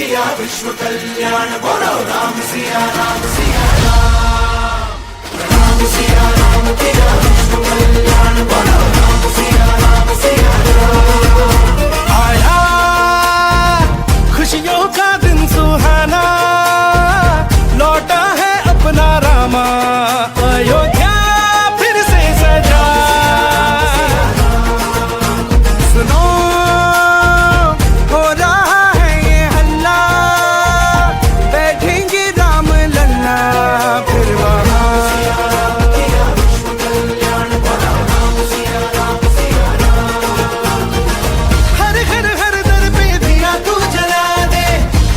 किया विश्व कल्याण, बोलो राम सिया राम सिया राम। राम सिया राम किया विश्व कल्याण, बोलो राम सिया राम। आया खुशियों का दिन सुहाना, लौटा है अपना रामा, अयोध्या फिर से सजा। सुनो हो रहा है ये हल्ला, बैठेंगे राम लल्ला फिर वहाँ। हर घर हर दर पे दिया तू जला दे,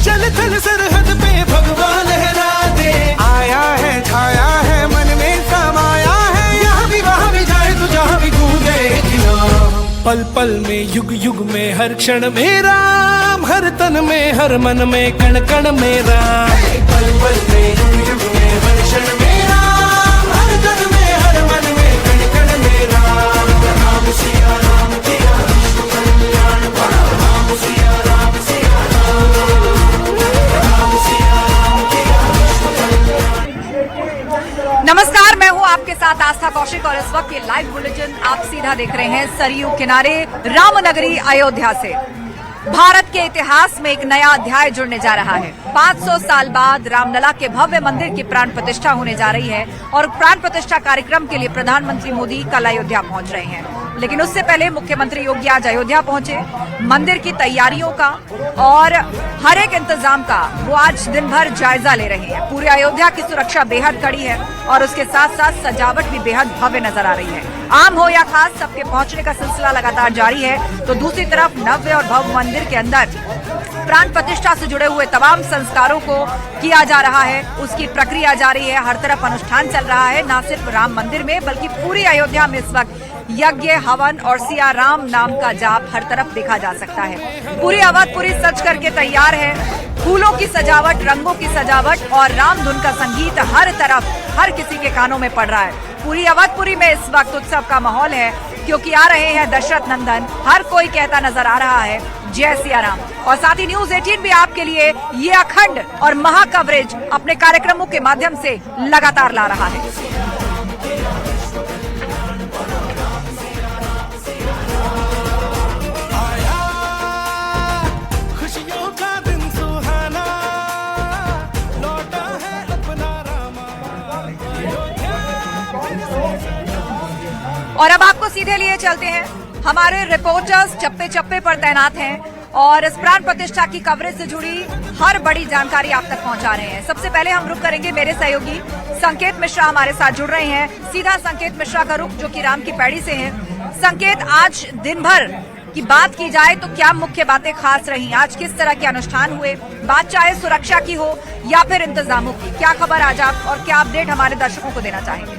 चल चल सरहद पे भगवा लहरा दे। आया है छाया है मन में समाया है, यहाँ भी वहाँ भी जाए तो जहाँ भी गूंजे नाम। पल पल में युग युग में हर क्षण में राम, हर तन में हर मन में कण कण में राम। पल पल में युग युग में हर क्षण में राम, हर तन में हर मन में कण कण में राम। राम सिया राम किया विश्व कल्याण, बोलो राम सिया राम सिया राम। राम सिया राम किया विश्व कल्याण। नमस्कार, मैं हूं आपके साथ आस्था कौशिक और इस वक्त ये लाइव बुलेटिन आप सीधा देख रहे हैं सरयू किनारे रामनगरी अयोध्या से। भारत के इतिहास में एक नया अध्याय जुड़ने जा रहा है। 500 साल बाद रामलला के भव्य मंदिर की प्राण प्रतिष्ठा होने जा रही है और प्राण प्रतिष्ठा कार्यक्रम के लिए प्रधानमंत्री मोदी कल अयोध्या पहुंच रहे हैं। लेकिन उससे पहले मुख्यमंत्री योगी आज अयोध्या पहुंचे। मंदिर की तैयारियों का और हर एक इंतजाम का वो आज दिन भर जायजा ले रहे हैं। पूरे अयोध्या की सुरक्षा बेहद कड़ी है और उसके साथ साथ सजावट भी बेहद भव्य नजर आ रही है। आम हो या खास, सबके पहुंचने का सिलसिला लगातार जारी है। तो दूसरी तरफ नव्य और भव्य मंदिर के अंदर प्राण प्रतिष्ठा से जुड़े हुए तमाम संस्कारों को किया जा रहा है, उसकी प्रक्रिया जारी है। हर तरफ अनुष्ठान चल रहा है, न सिर्फ राम मंदिर में बल्कि पूरी अयोध्या में इस वक्त यज्ञ, हवन और सिया राम नाम का जाप हर तरफ देखा जा सकता है। पूरी अवधपुरी सज करके तैयार है, फूलों की सजावट, रंगों की सजावट और राम धुन का संगीत हर तरफ हर किसी के कानों में पड़ रहा है। पूरी अवधपुरी में इस वक्त उत्सव का माहौल है क्योंकि आ रहे हैं दशरथ नंदन। हर कोई कहता नजर आ रहा है जय सिया राम। और साथ ही न्यूज 18 भी आपके लिए ये अखंड और महा कवरेज अपने कार्यक्रमों के माध्यम से लगातार ला रहा है। खुशियों का दिन सुहाना, लौटा है अपना रामा, अयोध्या फिर से सजा। और अब आपको सीधे लिए चलते हैं। हमारे रिपोर्टर्स चप्पे चप्पे पर तैनात हैं और इस प्राण प्रतिष्ठा की कवरेज से जुड़ी हर बड़ी जानकारी आप तक पहुंचा रहे हैं। सबसे पहले हम रुख करेंगे, मेरे सहयोगी संकेत मिश्रा हमारे साथ जुड़ रहे हैं। सीधा संकेत मिश्रा का रुख जो कि राम की पैड़ी से है। संकेत, आज दिन भर की बात की जाए तो क्या मुख्य बातें खास रही? आज किस तरह के अनुष्ठान हुए? बात चाहे सुरक्षा की हो या फिर इंतजामों की, क्या खबर आज आप और क्या अपडेट हमारे दर्शकों को देना चाहेंगे?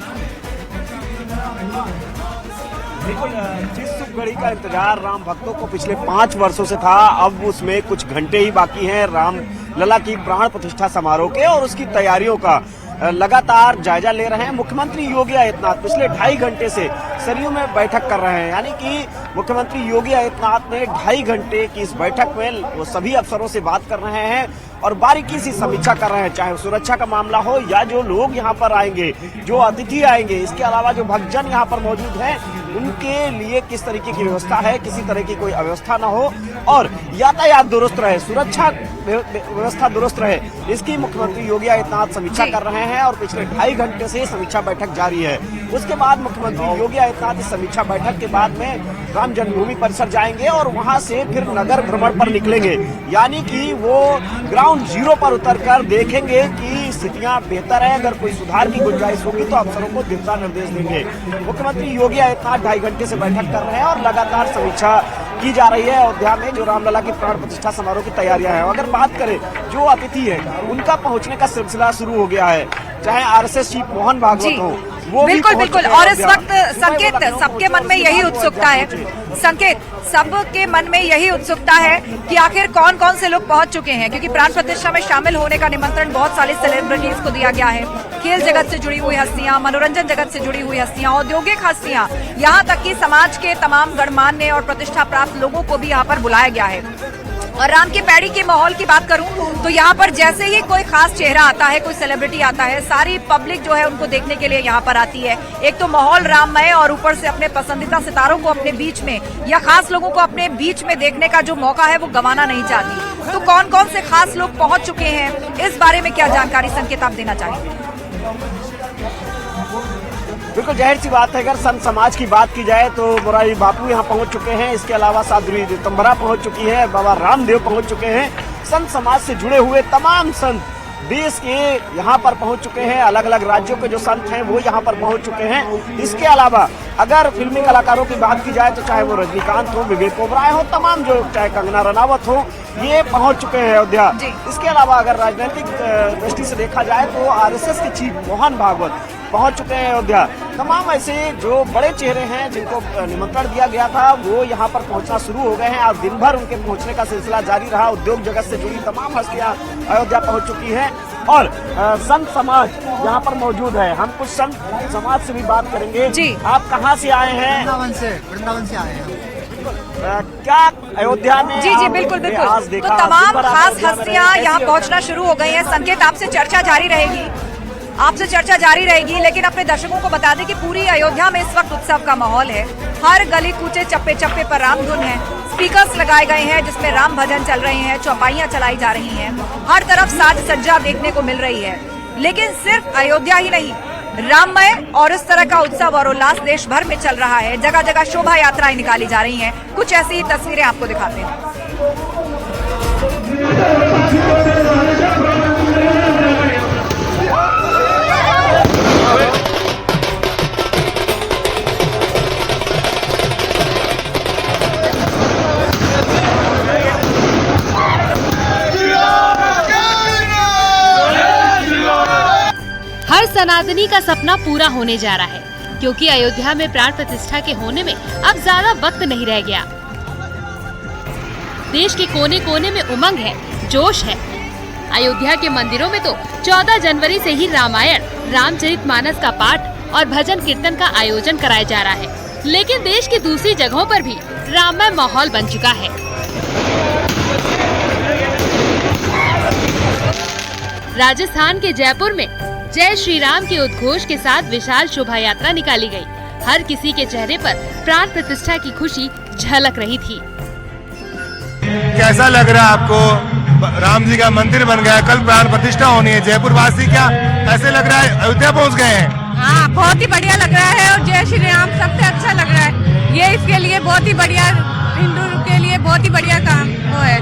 बिल्कुल, जिस शुभ घड़ी का इंतजार राम भक्तों को पिछले 5 वर्षों से था, अब उसमें कुछ घंटे ही बाकी हैं राम लला की प्राण प्रतिष्ठा समारोह के, और उसकी तैयारियों का लगातार जायजा ले रहे हैं। मुख्यमंत्री योगी आदित्यनाथ पिछले 2.5 घंटे से सरयू में बैठक कर रहे हैं, यानी कि मुख्यमंत्री योगी आदित्यनाथ ने 2.5 घंटे की इस बैठक में वो सभी अफसरों से बात कर रहे हैं और बारीकी से समीक्षा कर रहे हैं, चाहे सुरक्षा का मामला हो या जो लोग यहाँ पर आएंगे, जो अतिथि आएंगे, इसके अलावा जो भक्तजन यहाँ पर मौजूद हैं उनके लिए किस तरीके की व्यवस्था है, किसी तरह की कोई अव्यवस्था न हो और यातायात दुरुस्त रहे, सुरक्षा व्यवस्था दुरुस्त रहे, इसकी मुख्यमंत्री योगी आदित्यनाथ समीक्षा कर रहे हैं और पिछले 2.5 घंटे से समीक्षा बैठक जारी है। उसके बाद मुख्यमंत्री योगी आदित्यनाथ इस समीक्षा बैठक के बाद में राम जन्मभूमि परिसर जाएंगे और वहां से फिर नगर भ्रमण पर निकलेंगे, यानी कि वो ग्राउंड जीरो पर उतरकर देखेंगे कि स्थितियां बेहतर है, अगर कोई सुधार की गुंजाइश होगी तो अफसरों को दिशा निर्देश देंगे। मुख्यमंत्री योगी आदित्यनाथ 2.5 घंटे से बैठक कर रहे हैं और लगातार समीक्षा की जा रही है अयोध्या में जो रामलला की प्राण प्रतिष्ठा समारोह की तैयारियां हैं। अगर बात करें जो अतिथि है उनका पहुंचने का सिलसिला शुरू हो गया है, चाहे आरएसएस चीफ मोहन भागवत हो, वो बिल्कुल बिल्कुल। और इस वक्त संकेत सबके मन में यही उत्सुकता है, संकेत सबके मन में यही उत्सुकता है कि आखिर कौन कौन से लोग पहुंच चुके हैं, क्योंकि प्राण प्रतिष्ठा में शामिल होने का निमंत्रण बहुत सारे सेलिब्रिटीज को दिया गया है। खेल जगत से जुड़ी हुई हस्तियां, मनोरंजन जगत से जुड़ी हुई हस्तियां, औद्योगिक हस्तियां, यहाँ तक कि समाज के तमाम गणमान्य और प्रतिष्ठा प्राप्त लोगों को भी यहाँ पर बुलाया गया है। और राम की पैड़ी के माहौल की बात करूं तो यहाँ पर जैसे ही कोई खास चेहरा आता है, कोई सेलिब्रिटी आता है, सारी पब्लिक जो है उनको देखने के लिए यहाँ पर आती है। एक तो माहौल राममय और ऊपर से अपने पसंदीदा सितारों को अपने बीच में या खास लोगों को अपने बीच में देखने का जो मौका है वो गंवाना नहीं चाहती। तो कौन कौन से खास लोग पहुंच चुके हैं, इस बारे में क्या जानकारी संकेत आप देना चाहेंगे? बिल्कुल जाहिर सी बात है, अगर संत समाज की बात की जाए तो मोरारी बापू यहाँ पहुंच चुके हैं। इसके अलावा साध्वी दिगंबरा पहुंच चुकी है, बाबा रामदेव पहुंच चुके हैं। संत समाज से जुड़े हुए तमाम संत देश के यहाँ पर पहुंच चुके हैं। अलग अलग राज्यों के जो संत हैं वो यहाँ पर पहुंच चुके हैं। इसके अलावा अगर फिल्मी कलाकारों की बात की जाए तो चाहे वो रजनीकांत हो, विवेक ओबराय हो, तमाम जो चाहे कंगना रनावत हो, ये पहुंच चुके हैं अयोध्या। इसके अलावा अगर राजनीतिक दृष्टि से देखा जाए तो आरएसएस के चीफ मोहन भागवत पहुंच चुके हैं अयोध्या। तमाम ऐसे जो बड़े चेहरे हैं जिनको निमंत्रण दिया गया था वो यहाँ पर पहुंचना शुरू हो गए हैं। आज दिन भर उनके पहुंचने का सिलसिला जारी रहा। उद्योग जगत से जुड़ी तमाम हस्तियां अयोध्या पहुंच चुकी हैं और संत समाज यहाँ पर मौजूद है। हम कुछ संत समाज से भी बात करेंगे। जी, आप कहाँ से आए हैं? वृंदावन से आए हैं। क्या अयोध्या में? जी बिल्कुल बिल्कुल। तो तमाम खास हस्तियां यहाँ पहुँचना शुरू हो गई हैं। संकेत, आपसे चर्चा जारी रहेगी, लेकिन अपने दर्शकों को बता दें कि पूरी अयोध्या में इस वक्त उत्सव का माहौल है। हर गली कूचे चप्पे चप्पे पर राम धुन है, स्पीकर्स लगाए गए हैं जिसमें राम भजन चल रहे हैं, चौपाइयां चलाई जा रही हैं, हर तरफ साज सज्जा देखने को मिल रही है। लेकिन सिर्फ अयोध्या ही नहीं, राममय और इस तरह का उत्सव और उल्लास देश भर में चल रहा है। जगह जगह शोभा यात्राएं निकाली जा रही हैं। कुछ ऐसी ही तस्वीरें आपको दिखाते हैं। हर सनातनी का सपना पूरा होने जा रहा है, क्योंकि अयोध्या में प्राण प्रतिष्ठा के होने में अब ज्यादा वक्त नहीं रह गया। देश के कोने कोने में उमंग है, जोश है। अयोध्या के मंदिरों में तो 14 जनवरी से ही रामायण, रामचरितमानस का पाठ और भजन कीर्तन का आयोजन कराया जा रहा है। लेकिन देश की दूसरी जगहों पर भी राममय माहौल बन चुका है। राजस्थान के जयपुर में जय श्री राम के उद्घोष के साथ विशाल शोभा यात्रा निकाली गई। हर किसी के चेहरे पर प्राण प्रतिष्ठा की खुशी झलक रही थी। कैसा लग रहा है आपको? राम जी का मंदिर बन गया, कल प्राण प्रतिष्ठा होनी है। जयपुर वासी क्या कैसे लग रहा है? अयोध्या पहुंच गए हैं। हाँ, बहुत ही बढ़िया लग रहा है और जय श्री राम सबसे अच्छा लग रहा है। ये इसके लिए बहुत ही बढ़िया, हिंदू के लिए बहुत ही बढ़िया काम वो है।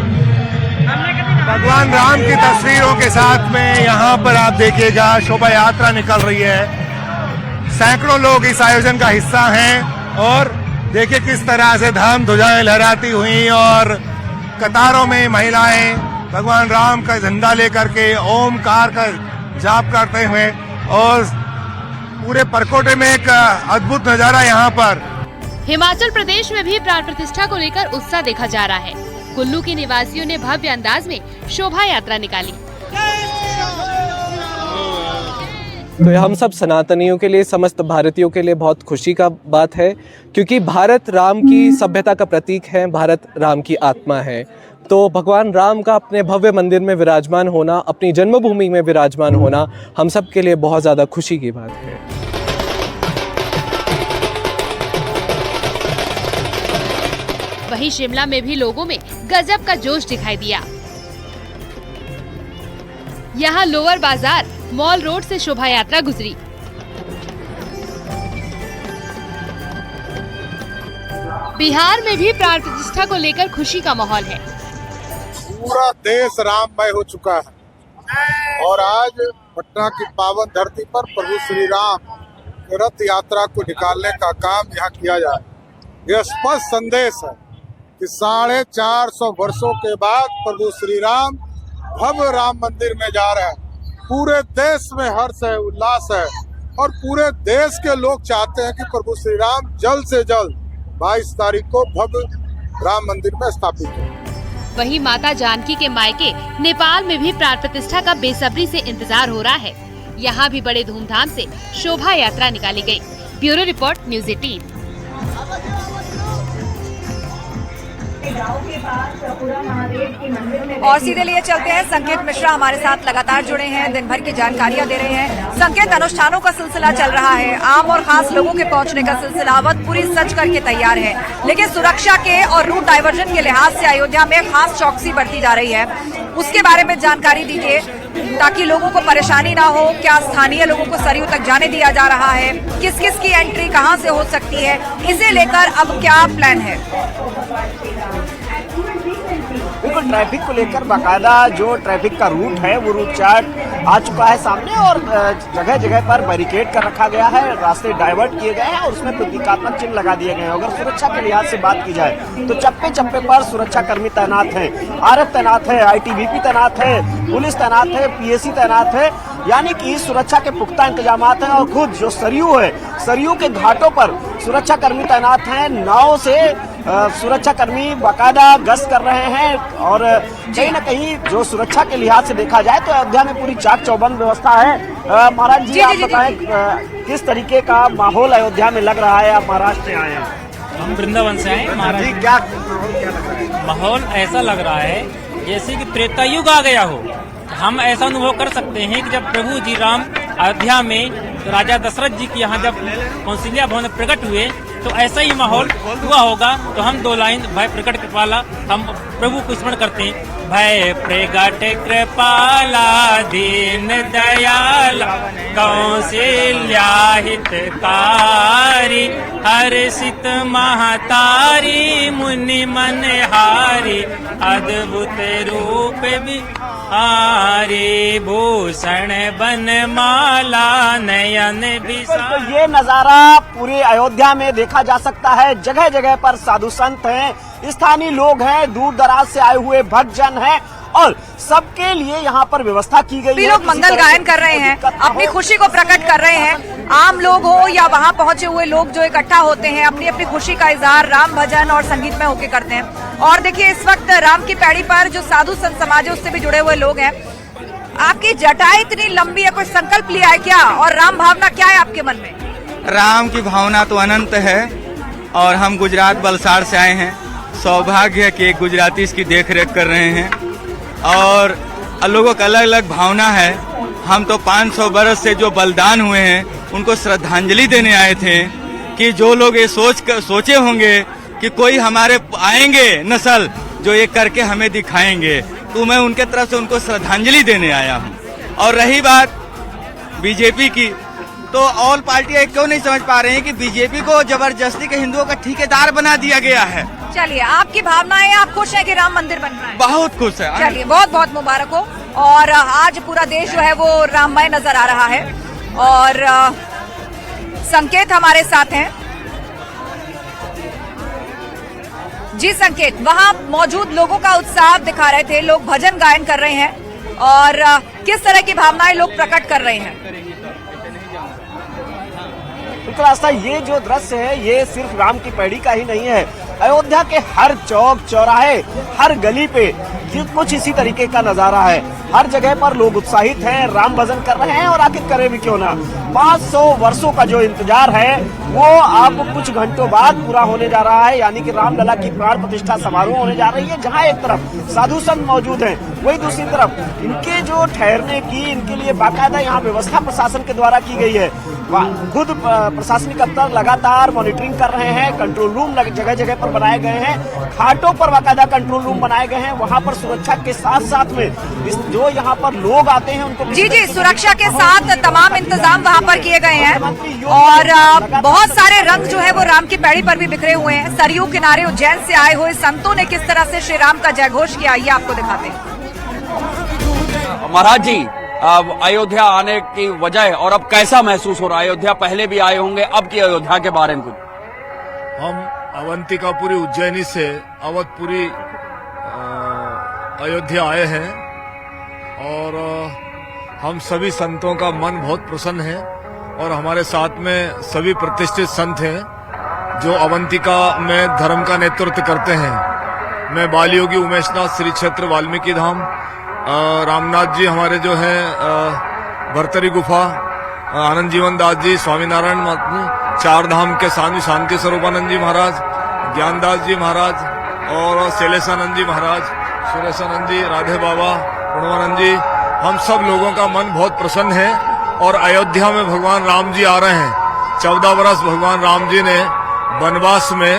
भगवान राम की तस्वीरों के साथ में यहाँ पर आप देखिएगा शोभा यात्रा निकल रही है। सैकड़ों लोग इस आयोजन का हिस्सा हैं और देखिए किस तरह से धाम ध्वजाएं लहराती हुई और कतारों में महिलाएं भगवान राम का झंडा लेकर के ओमकार का जाप करते हुए, और पूरे परकोटे में एक अद्भुत नजारा यहाँ पर। हिमाचल प्रदेश में भी प्राण प्रतिष्ठा को लेकर उत्साह देखा जा रहा है। कुल्लू के निवासियों ने भव्य अंदाज में शोभा यात्रा निकाली। तो हम सब सनातनियों के लिए, समस्त भारतीयों के लिए बहुत खुशी का बात है, क्योंकि भारत राम की सभ्यता का प्रतीक है, भारत राम की आत्मा है। तो भगवान राम का अपने भव्य मंदिर में विराजमान होना, अपनी जन्मभूमि में विराजमान होना हम सब के लिए बहुत ज़्यादा खुशी की बात है। वहीं शिमला में भी लोगों में गजब का जोश दिखाई दिया। यहाँ लोअर बाजार मॉल रोड से शोभा यात्रा गुजरी। बिहार में भी प्राण प्रतिष्ठा को लेकर खुशी का माहौल है। पूरा देश राममय हो चुका है और आज पटना की पावन धरती पर प्रभु श्री राम रथ यात्रा को निकालने का काम यहाँ किया जाए। यह स्पष्ट संदेश है कि 450 वर्षों के बाद प्रभु श्री राम भव्य राम मंदिर में जा रहे हैं। पूरे देश में हर्ष है, उल्लास है और पूरे देश के लोग चाहते हैं कि प्रभु श्री राम जल्द से जल्द 22 तारीख को भव्य राम मंदिर में स्थापित हो। वहीं माता जानकी के मायके नेपाल में भी प्राण प्रतिष्ठा का बेसब्री से इंतजार हो रहा है। यहाँ भी बड़े धूमधाम से शोभा यात्रा निकाली गयी। Bureau report, news 18। और सीधे लिए चलते हैं, संकेत मिश्रा हमारे साथ लगातार जुड़े हैं, दिन भर की जानकारियां दे रहे हैं। संकेत, अनुष्ठानों का सिलसिला चल रहा है, आम और खास लोगों के पहुंचने का सिलसिला अवध पूरी सज करके तैयार है, लेकिन सुरक्षा के और रूट डाइवर्जन के लिहाज से अयोध्या में खास चौकसी बरती जा रही है। उसके बारे में जानकारी दीजिए ताकि लोगों को परेशानी ना हो। क्या स्थानीय लोगों को सरयू तक जाने दिया जा रहा है? किस किस की एंट्री कहां से हो सकती है? इसे लेकर अब क्या प्लान है? बिल्कुल, ट्रैफिक को लेकर बाकायदा जो ट्रैफिक का रूट है वो रूट चार्ट आ चुका है सामने और जगह जगह पर बैरिकेड कर रखा गया है, रास्ते डाइवर्ट किए गए हैं और उसमें प्रतीकात्मक चिन्ह लगा दिए गए हैं। अगर सुरक्षा के लिहाज से बात की जाए तो चप्पे चप्पे पर सुरक्षा कर्मी तैनात हैं, आरएफ तैनात है, आईटीबीपी तैनात है, पुलिस तैनात है, पीएसी तैनात है, यानी कि सुरक्षा के पुख्ता इंतजाम हैं। और खुद जो सरयू है, सरयू के घाटों पर सुरक्षा कर्मी तैनात हैं, नाव से सुरक्षा कर्मी बाकायदा गश्त कर रहे हैं और कहीं न कहीं जो सुरक्षा के लिहाज से देखा जाए तो अयोध्या में पूरी चाक चौबंद व्यवस्था है। महाराज जी, आप बताएं किस तरीके का माहौल अयोध्या में लग रहा है? आप महाराष्ट्र से आए हैं। हम वृंदावन से आए महाराज जी, क्या माहौल ऐसा लग रहा है जैसे कि त्रेता युग आ गया हो। हम ऐसा अनुभव कर सकते हैं कि जब प्रभु जी राम अयोध्या में तो राजा दशरथ जी के यहाँ जब कौशल्या भवन प्रकट हुए तो ऐसा ही माहौल हुआ होगा। तो हम दो लाइन भय प्रकट कृपाला हम प्रभु को स्मरण करते हैं। भय प्रगट कृपाला दीन दयाला कौशल्या हितकारी हर्षित महतारी मुनि मनहारी अद्भुत रूप बिहारी भूषण बनमाला नयन तो ये नजारा पूरे अयोध्या में देखा जा सकता है। जगह जगह पर साधु संत हैं, स्थानीय लोग हैं, दूर दराज से आए हुए भक्तजन हैं और सबके लिए यहाँ पर व्यवस्था की गई है। लोग मंगल गायन कर रहे हैं, अपनी खुशी को प्रकट कर रहे हैं। आम लोग हो या वहाँ पहुंचे हुए लोग जो इकट्ठा होते हैं, अपनी अपनी खुशी का इजहार राम भजन और संगीत में होके करते हैं। और देखिए, इस वक्त राम की पैड़ी पर जो साधु संत समाज है उससे भी जुड़े हुए लोग हैं। आपकी जटाएं इतनी लंबी है, कोई संकल्प लिया है क्या? और राम भावना क्या है आपके मन में? राम की भावना तो अनंत है और हम गुजरात वलसाड़ से आए हैं। सौभाग्य है कि एक गुजराती इसकी देखरेख कर रहे हैं और लोगों का अलग अलग भावना है। हम तो 500 बरस से जो बलिदान हुए हैं उनको श्रद्धांजलि देने आए थे कि जो लोग ये सोचे होंगे कि कोई हमारे आएंगे नस्ल जो ये करके हमें दिखाएंगे, तो मैं उनके तरफ से उनको श्रद्धांजलि देने आया हूँ। और रही बात बीजेपी की, तो ऑल पार्टियां क्यों नहीं समझ पा रहे हैं कि बीजेपी को जबरदस्ती के हिंदुओं का ठेकेदार बना दिया गया है। चलिए, आपकी भावनाएं, आप खुश हैं कि राम मंदिर बन रहा है? बहुत खुश है। चलिए, बहुत बहुत मुबारक हो। और आज पूरा देश जो है वो राममय नजर आ रहा है और संकेत हमारे साथ हैं। जी संकेत, वहाँ मौजूद लोगों का उत्साह दिखा रहे थे, लोग भजन गायन कर रहे हैं और किस तरह की भावनाएं लोग प्रकट कर रहे हैं? बिल्कुल आस्था, ये जो दृश्य है ये सिर्फ राम की पैड़ी का ही नहीं है। अयोध्या के हर चौक चौराहे, हर गली पे ये कुछ इसी तरीके का नजारा है। हर जगह पर लोग उत्साहित हैं, राम भजन कर रहे हैं और आखिर करें भी क्यों ना। 500 वर्षों का जो इंतजार है वो अब कुछ घंटों बाद पूरा होने जा रहा है, यानी कि रामलला की प्राण प्रतिष्ठा समारोह होने जा रही है, जहां एक तरफ साधु संत मौजूद हैं, वही दूसरी तरफ इनके जो ठहरने की, इनके लिए बाकायदा यहाँ व्यवस्था प्रशासन के द्वारा की गई है। खुद प्रशासनिक अफसर लगातार मॉनिटरिंग कर रहे हैं, कंट्रोल रूम जगह जगह पर बनाए गए हैं, घाटों पर बाकायदा कंट्रोल रूम बनाए गए हैं। वहाँ पर सुरक्षा के साथ साथ में जो यहाँ पर लोग आते हैं उनको जी सुरक्षा के साथ तमाम इंतजाम वहाँ पर किए गए हैं और बहुत सारे रंग जो है वो राम की पैड़ी पर भी बिखरे हुए हैं। सरयू किनारे उज्जैन से आए हुए संतों ने किस तरह से श्री राम का जयघोष किया, ये आपको दिखाते हैं। महाराज जी, अब अयोध्या आने की वजह और अब कैसा महसूस हो रहा है? अयोध्या पहले भी आए होंगे, अब की अयोध्या के बारे में कुछ? हम अवंतिकापुरी उज्जैनी से अवधपुरी अयोध्या आए हैं और हम सभी संतों का मन बहुत प्रसन्न है और हमारे साथ में सभी प्रतिष्ठित संत हैं जो अवंतिका में धर्म का नेतृत्व करते हैं। मैं बालयोगी उमेशनाथ श्री क्षेत्र वाल्मीकि धाम, रामनाथ जी हमारे जो हैं भरतरी गुफा, आनंद जीवन दास जी, स्वामीनारायण चार धाम के स्वामी शांति स्वरूपानंद जी महाराज, ज्ञानदास जी महाराज और शैलेशानंद जी महाराज, सुरेशानंद जी, राधे बाबा, प्रणवानंद जी, हम सब लोगों का मन बहुत प्रसन्न है। और अयोध्या में भगवान राम जी आ रहे हैं। 14 वर्ष भगवान राम जी ने वनवास में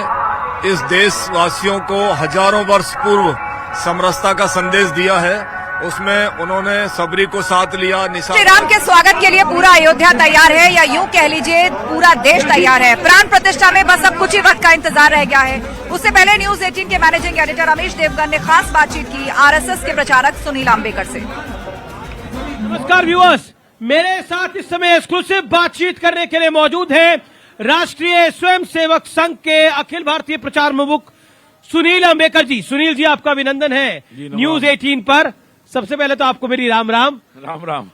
इस देशवासियों को हजारों वर्ष पूर्व समरसता का संदेश दिया है। उसमें उन्होंने सबरी को साथ लिया। श्री राम के स्वागत के लिए पूरा अयोध्या तैयार है, या यूं कह लीजिए पूरा देश तैयार है। प्राण प्रतिष्ठा में बस अब कुछ ही वक्त का इंतजार रह गया है। उससे पहले न्यूज 18 के मैनेजिंग एडिटर रमेश देवगन ने खास बातचीत की आरएसएस के प्रचारक सुनील आम्बेकर से। नमस्कार व्यूअर्स, मेरे साथ इस समय एक्सक्लूसिव बातचीत करने के लिए मौजूद हैं राष्ट्रीय स्वयंसेवक संघ के अखिल भारतीय प्रचार प्रमुख सुनील आम्बेकर जी। सुनील जी, आपका अभिनंदन है न्यूज 18 पर। सबसे पहले तो आपको मेरी राम राम। राम राम।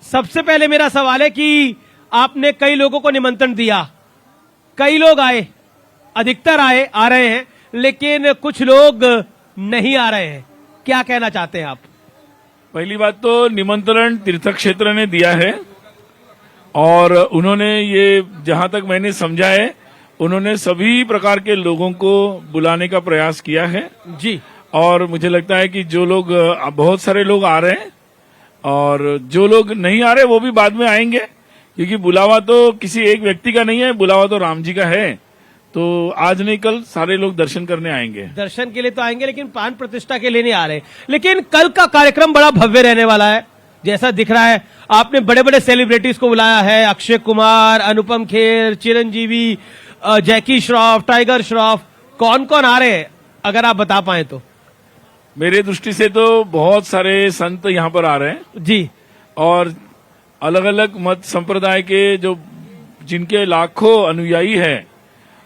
सबसे पहले मेरा सवाल है कि आपने कई लोगों को निमंत्रण दिया, कई लोग आए, अधिकतर आ रहे हैं, लेकिन कुछ लोग नहीं आ रहे हैं। क्या कहना चाहते हैं आप? पहली बात तो निमंत्रण तीर्थ क्षेत्र ने दिया है और उन्होंने ये, जहां तक मैंने समझा है, उन्होंने सभी प्रकार के लोगों को बुलाने का प्रयास किया है जी। और मुझे लगता है कि जो लोग, बहुत सारे लोग आ रहे हैं और जो लोग नहीं आ रहे वो भी बाद में आएंगे, क्योंकि बुलावा तो किसी एक व्यक्ति का नहीं है, बुलावा तो राम जी का है। तो आज नहीं कल सारे लोग दर्शन करने आएंगे। दर्शन के लिए तो आएंगे, लेकिन प्राण प्रतिष्ठा के लिए नहीं आ रहे। लेकिन कल का कार्यक्रम बड़ा भव्य रहने वाला है, जैसा दिख रहा है। आपने बड़े बड़े सेलिब्रिटीज को बुलाया है, अक्षय कुमार, अनुपम खेर, चिरंजीवी, जैकी श्रॉफ, टाइगर श्रॉफ। कौन कौन आ रहे हैं, अगर आप बता पाए तो? मेरे दृष्टि से तो बहुत सारे संत यहाँ पर आ रहे हैं जी, और अलग अलग मत संप्रदाय के जो, जिनके लाखों अनुयायी हैं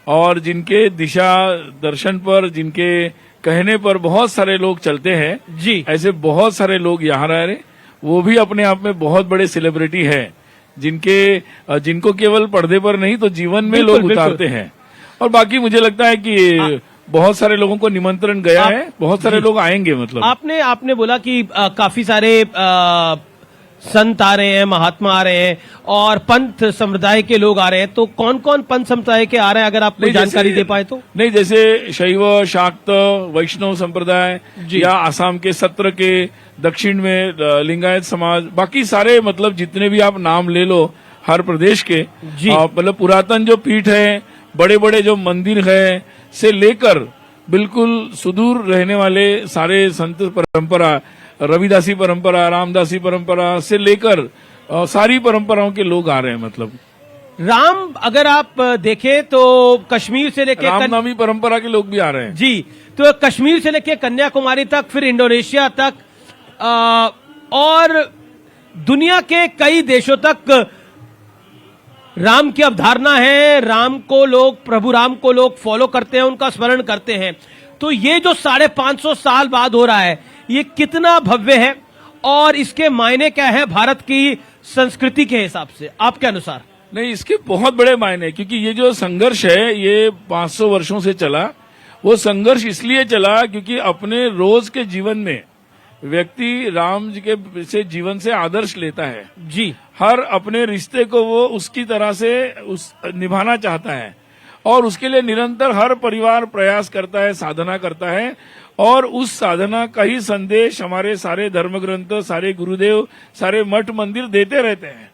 और जिनके दिशा दर्शन पर, जिनके कहने पर बहुत सारे लोग चलते हैं जी, ऐसे बहुत सारे लोग यहाँ रह रहे। वो भी अपने आप में बहुत बड़े सेलिब्रिटी है, जिनको केवल पर्दे पर नहीं तो जीवन में लोग उतारते हैं। और बाकी मुझे लगता है कि बहुत सारे लोगों को निमंत्रण गया है, बहुत सारे लोग आएंगे। मतलब आपने बोला कि काफी सारे संत आ रहे हैं, महात्मा आ रहे हैं और पंथ समुदाय के लोग आ रहे हैं। तो कौन कौन पंथ समुदाय के आ रहे हैं, अगर आप कोई जानकारी दे पाए तो? नहीं, जैसे शैव, शाक्त, वैष्णव संप्रदाय, या आसाम के सत्र के, दक्षिण में लिंगायत समाज, बाकी सारे, मतलब जितने भी आप नाम ले लो हर प्रदेश के, मतलब पुरातन जो पीठ है, बड़े बड़े जो मंदिर है से लेकर बिल्कुल सुदूर रहने वाले सारे संत परंपरा, रविदासी परंपरा, रामदासी परंपरा से लेकर सारी परंपराओं के लोग आ रहे हैं। मतलब राम, अगर आप देखें तो कश्मीर से लेकर रामनामी परंपरा के लोग भी आ रहे हैं जी। तो कश्मीर से लेकर कन्याकुमारी तक, फिर इंडोनेशिया तक, और दुनिया के कई देशों तक राम की अवधारणा है। राम को लोग, प्रभु राम को लोग फॉलो करते हैं, उनका स्मरण करते हैं। तो ये जो 550 साल बाद हो रहा है, ये कितना भव्य है और इसके मायने क्या है भारत की संस्कृति के हिसाब से, आपके अनुसार? नहीं, इसके बहुत बड़े मायने, क्योंकि ये जो संघर्ष है ये 500 वर्षों से चला। वो संघर्ष इसलिए चला क्योंकि अपने रोज के जीवन में व्यक्ति राम जी के से जीवन से आदर्श लेता है जी। हर अपने रिश्ते को वो उसकी तरह से निभाना चाहता है और उसके लिए निरंतर हर परिवार प्रयास करता है, साधना करता है। और उस साधना का ही संदेश हमारे सारे धर्म ग्रंथ, सारे गुरुदेव, सारे मठ मंदिर देते रहते हैं।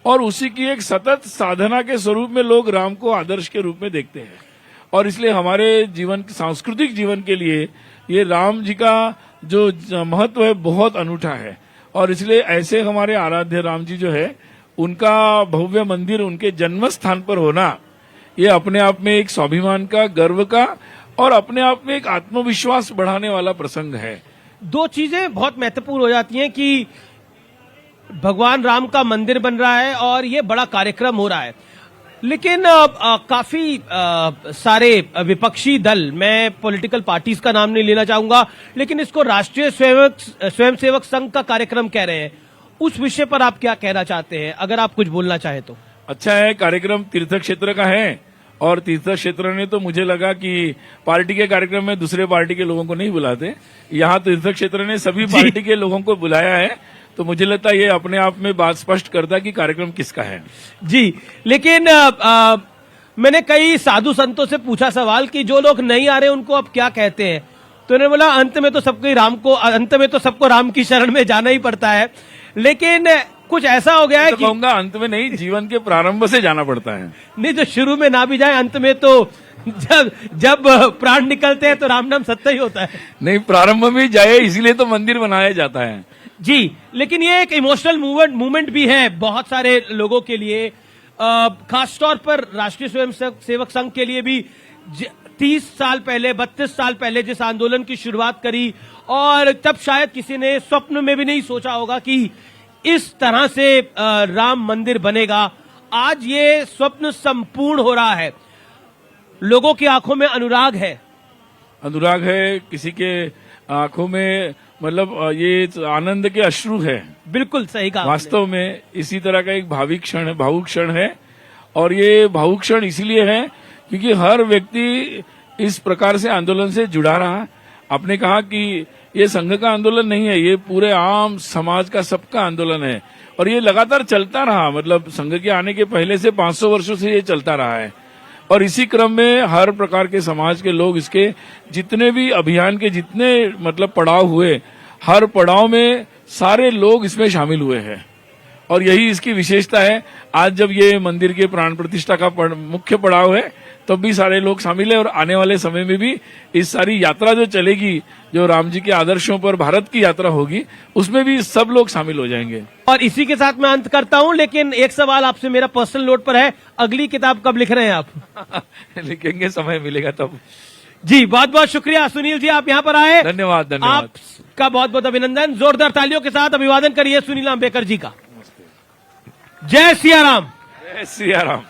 और उसी की एक सतत साधना के स्वरूप में लोग राम को आदर्श के रूप में देखते हैं। और इसलिए हमारे जीवन, सांस्कृतिक जीवन के लिए ये राम जी का जो महत्व है बहुत अनूठा है। और इसलिए ऐसे हमारे आराध्य राम जी जो है, उनका भव्य मंदिर उनके जन्म स्थान पर होना, ये अपने आप में एक स्वाभिमान का, गर्व का और अपने आप में एक आत्मविश्वास बढ़ाने वाला प्रसंग है। दो चीजें बहुत महत्वपूर्ण हो जाती हैं कि भगवान राम का मंदिर बन रहा है और ये बड़ा कार्यक्रम हो रहा है, लेकिन काफी सारे विपक्षी दल, मैं पॉलिटिकल पार्टीज का नाम नहीं लेना चाहूंगा, लेकिन इसको राष्ट्रीय स्वयंसेवक संघ का कार्यक्रम कह रहे हैं। उस विषय पर आप क्या कहना चाहते हैं, अगर आप कुछ बोलना चाहें तो? अच्छा है, कार्यक्रम तीर्थ क्षेत्र का है और तीर्थ क्षेत्र ने तो मुझे लगा कि पार्टी के कार्यक्रम में दूसरे पार्टी के लोगों को नहीं बुलाते, यहाँ तीर्थ क्षेत्र ने सभी पार्टी के लोगों को बुलाया है। तो मुझे लगता है ये अपने आप में बात स्पष्ट करता है कि कार्यक्रम किसका है। जी, लेकिन मैंने कई साधु संतों से पूछा सवाल कि जो लोग नहीं आ रहे उनको अब क्या कहते हैं, तो उन्होंने बोला अंत में तो सबको राम की शरण में जाना ही पड़ता है। लेकिन कुछ ऐसा हो गया है कि कहूंगा अंत में नहीं, जीवन के प्रारंभ से जाना पड़ता है। नहीं, जो शुरू में ना भी जाए, अंत में तो जब प्राण निकलते हैं तो राम नाम सत्य ही होता है। नहीं, प्रारंभ में जाए, इसीलिए तो मंदिर बनाया जाता है जी। लेकिन ये एक इमोशनल मूवमेंट भी है बहुत सारे लोगों के लिए, खासतौर पर राष्ट्रीय स्वयं सेवक संघ के लिए भी। 30 साल पहले, 32 साल पहले जिस आंदोलन की शुरुआत करी, और तब शायद किसी ने स्वप्न में भी नहीं सोचा होगा कि इस तरह से राम मंदिर बनेगा। आज ये स्वप्न संपूर्ण हो रहा है। लोगों की आंखों में अनुराग है, किसी के आंखों में मतलब ये आनंद के अश्रु है। बिल्कुल सही कहा वास्तव में इसी तरह का एक भावुक क्षण है। और ये भावुक क्षण इसीलिए है क्योंकि हर व्यक्ति इस प्रकार से आंदोलन से जुड़ा रहा। आपने कहा कि ये संघ का आंदोलन नहीं है, ये पूरे आम समाज का, सबका आंदोलन है। और ये लगातार चलता रहा, मतलब संघ के आने के पहले से 500 वर्षों से ये चलता रहा है। और इसी क्रम में हर प्रकार के समाज के लोग, इसके जितने भी अभियान के जितने मतलब पड़ाव हुए, हर पड़ाव में सारे लोग इसमें शामिल हुए हैं। और यही इसकी विशेषता है। आज जब ये मंदिर के प्राण प्रतिष्ठा का मुख्य पड़ाव है, तब भी सारे लोग शामिल है। और आने वाले समय में भी इस सारी यात्रा जो चलेगी, जो राम जी के आदर्शों पर भारत की यात्रा होगी, उसमें भी सब लोग शामिल हो जाएंगे। और इसी के साथ मैं अंत करता हूं, लेकिन एक सवाल आपसे मेरा पर्सनल नोट पर है, अगली किताब कब लिख रहे हैं आप? लिखेंगे, समय मिलेगा तब। जी, बहुत बहुत शुक्रिया सुनील जी, आप यहाँ पर आए। धन्यवाद। आपका बहुत बहुत अभिनंदन। जोरदार तालियों के साथ अभिवादन करिए सुनील अंबेकर जी का। जय सिया राम। जय सिया राम।